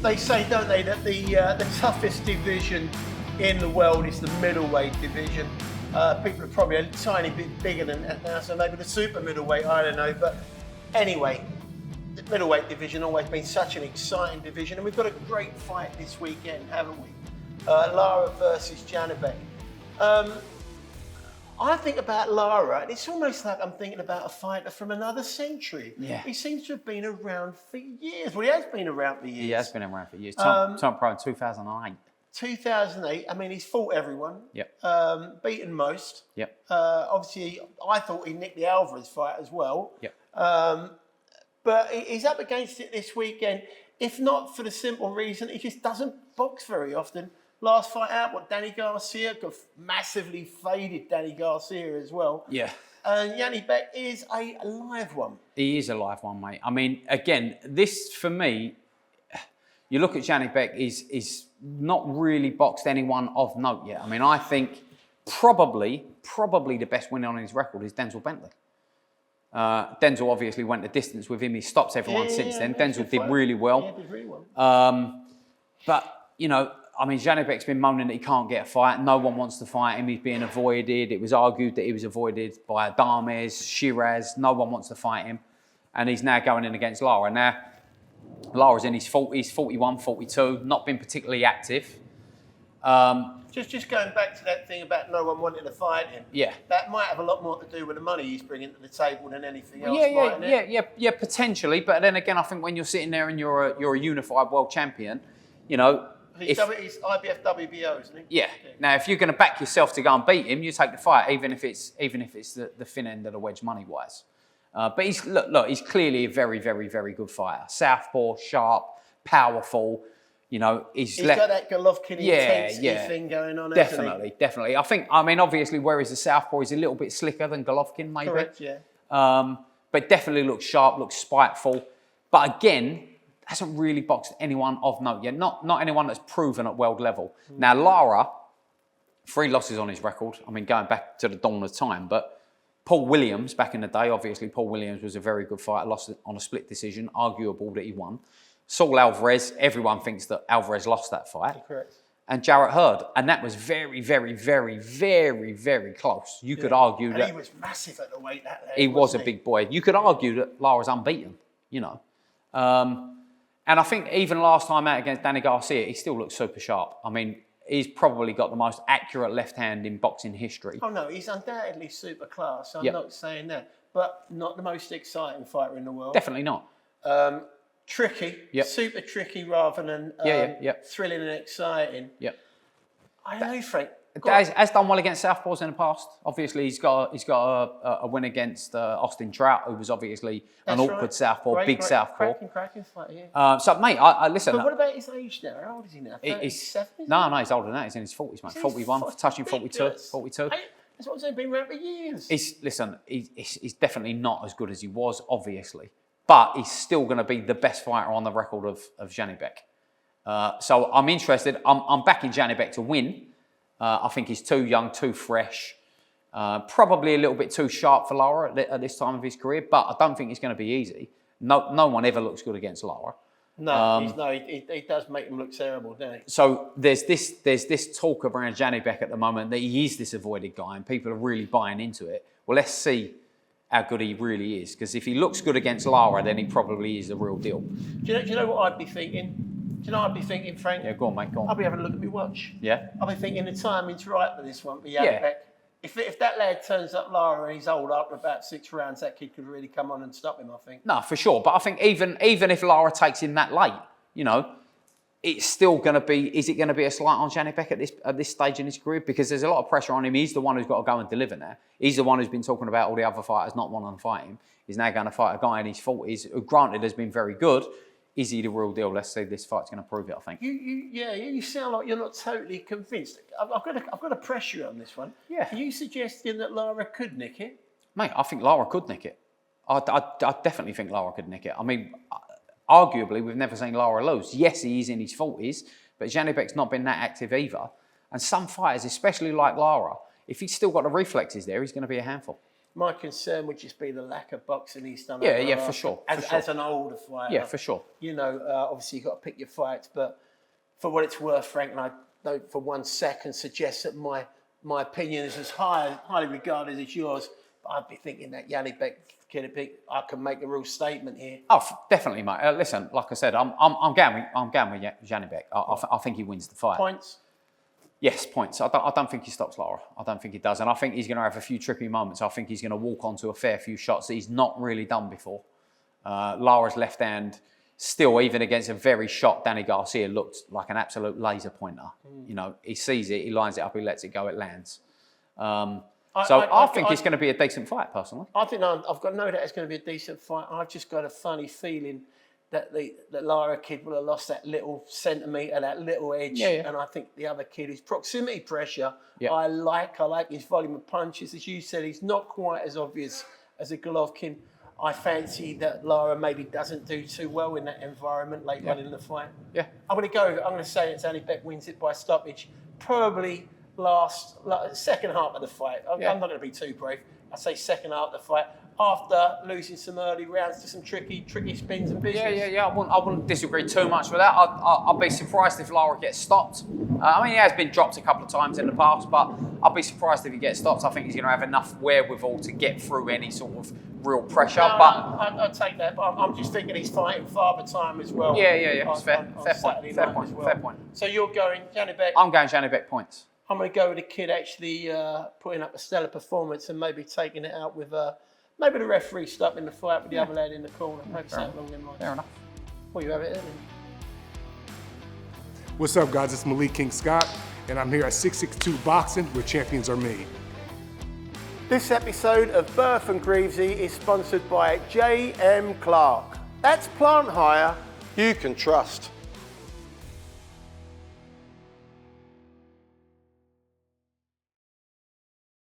They say, don't they, that the toughest division in the world is the middleweight division. People are probably a tiny bit bigger than that now, so maybe the super middleweight, I don't know. But anyway, the middleweight division always been such an exciting division, and we've got a great fight this weekend, haven't we? Lara versus Janibek. I think about Lara, and it's almost like I'm thinking about a fighter from another century. Yeah. He seems to have been around for years. Well, he has been around for years. He has been around for years. Tom Pro in 2008. 2008, I mean, he's fought everyone. Yep. Beaten most. Yep. Obviously, I thought he nicked the Alvarez fight as well. Yep. But he's up against it this weekend, if not for the simple reason he just doesn't box very often. Last fight out, Danny Garcia, got massively faded Danny Garcia as well. Yeah. And Janibek is a live one. He is a live one, mate. I mean, again, this for me, you look at Janibek, is not really boxed anyone of note yet. I mean, I think probably the best winner on his record is Denzel Bentley. Denzel obviously went the distance with him. He stops everyone since then. Denzel did really well. Yeah, did really well. But, you know, I mean, Janibek's been moaning that he can't get a fight. No one wants to fight him. He's being avoided. It was argued that he was avoided by Adames, Shiraz. No one wants to fight him. And he's now going in against Lara. Now, Lara's in his 40s, 41, 42, not been particularly active. Just going back to that thing about no one wanting to fight him. Yeah. That might have a lot more to do with the money he's bringing to the table than anything else. Yeah, potentially. But then again, I think when you're sitting there and you're a unified world champion, you know. He's IBF WBO, isn't he? Yeah. Now, if you're going to back yourself to go and beat him, you take the fight, even if it's the thin end of the wedge money wise. But he's clearly a very, very, very good fighter. Southpaw, sharp, powerful. You know, he's got that Golovkin intensity thing going on. Definitely. I mean, obviously, whereas the Southpaw is a little bit slicker than Golovkin, maybe. Correct. Yeah. But definitely looks sharp, looks spiteful. But again, hasn't really boxed anyone of note yet. Not anyone that's proven at world level. Now, Lara, 3 losses on his record. I mean, going back to the dawn of time. But Paul Williams, back in the day, obviously, Paul Williams was a very good fighter. Lost on a split decision. Arguable that he won. Saul Alvarez, everyone thinks that Alvarez lost that fight. Correct. And Jarrett Hurd. And that was very, very, very, very, very close. You could argue that... he was massive at the weight that He was a big boy. You could argue that Lara's unbeaten, you know. And I think even last time out against Danny Garcia, he still looks super sharp. I mean, he's probably got the most accurate left hand in boxing history. Oh, no, he's undoubtedly super class. I'm not saying that. But not the most exciting fighter in the world. Definitely not. Tricky. Super tricky rather than thrilling and exciting. Yep. I don't know, Frank. Has done well against Southpaws in the past. Obviously, he's got a win against Austin Trout, who was obviously an awkward Southpaw, big Southpaw. Cracking fight, yeah. So, mate, I listen. But what about his age now? How old is he now? 37? No, he's older than that. He's in his 40s, mate. 41, touching 42. That's what I'm saying. Been around for years. He's definitely not as good as he was, obviously, but he's still going to be the best fighter on the record of Janibek. So I'm interested. I'm backing Janibek to win. I think he's too young, too fresh, probably a little bit too sharp for Lara at this time of his career, but I don't think it's going to be easy. No one ever looks good against Lara. He does make him look terrible, doesn't he? So there's this talk around Janibek at the moment that he is this avoided guy and people are really buying into it. Well, let's see how good he really is, because if he looks good against Lara, then he probably is the real deal. Do you know what I'd be thinking? Do you know what I'd be thinking, Frank? Yeah, go on, mate, go on. I'll be having a look at my watch. Yeah? I'll be thinking the timing's right for this one, for Janibek. If that lad turns up Lara and he's old after about 6 rounds, that kid could really come on and stop him, I think. No, for sure. But I think even if Lara takes him that late, you know, it's still going to be... Is it going to be a slight on Janibek at this stage in his career? Because there's a lot of pressure on him. He's the one who's got to go and deliver now. He's the one who's been talking about all the other fighters not wanting to fight him. He's now going to fight a guy in his 40s who, granted, has been very good. Is he the real deal? Let's see. This fight's going to prove it, I think. You sound like you're not totally convinced. I've got to press you on this one. Yeah. Are you suggesting that Lara could nick it? Mate, I think Lara could nick it. I definitely think Lara could nick it. I mean, arguably, we've never seen Lara lose. Yes, he is in his 40s, but Janibek's not been that active either. And some fighters, especially like Lara, if he's still got the reflexes there, he's going to be a handful. My concern would just be the lack of boxing he's done. Yeah, for sure. As an older fighter. Yeah, for sure. You know, obviously you've got to pick your fights, but for what it's worth, Frank, and I don't for 1 second suggest that my opinion is as highly regarded as yours, but I'd be thinking that Janibek kid, I can make a real statement here. Oh, definitely, mate. Listen, like I said, I'm going with Janibek. I think he wins the fight. Points? Yes, points. I don't think he stops Lara. I don't think he does. And I think he's going to have a few tricky moments. I think he's going to walk onto a fair few shots that he's not really done before. Lara's left hand, still, even against a very shot Danny Garcia, looked like an absolute laser pointer. You know, he sees it, he lines it up, he lets it go, it lands. I think it's going to be a decent fight, personally. I think I've got no doubt it's going to be a decent fight. I've just got a funny feeling that the Lara kid will have lost that little centimetre, that little edge. Yeah. And I think the other kid, his proximity pressure, Yeah. I like his volume of punches. As you said, he's not quite as obvious as a Golovkin. I fancy that Lara maybe doesn't do too well in that environment later on in the fight. Yeah. I'm going to say that Janibek wins it by stoppage. Probably second half of the fight. I'm not going to be too brave. I say second half of the fight after losing some early rounds to some tricky spins and business. Yeah. I wouldn't disagree too much with that. I'd be surprised if Lara gets stopped. I mean, he has been dropped a couple of times in the past, but I'd be surprised if he gets stopped. I think he's going to have enough wherewithal to get through any sort of real pressure. I'd take that, but I'm just thinking he's fighting Father Time as well. Yeah. It's fair. Fair point. So you're going Janibek. I'm going Janibek points. I'm going to go with the kid actually putting up a stellar performance and maybe taking it out with maybe the referee stopping the fight with the other lad in the corner. Maybe something along them lines. Fair enough. Well, you have it then. What's up, guys? It's Malik King Scott, and I'm here at 662 Boxing, where champions are made. This episode of Burf and Greavesie is sponsored by J.M. Clark. That's plant hire you can trust.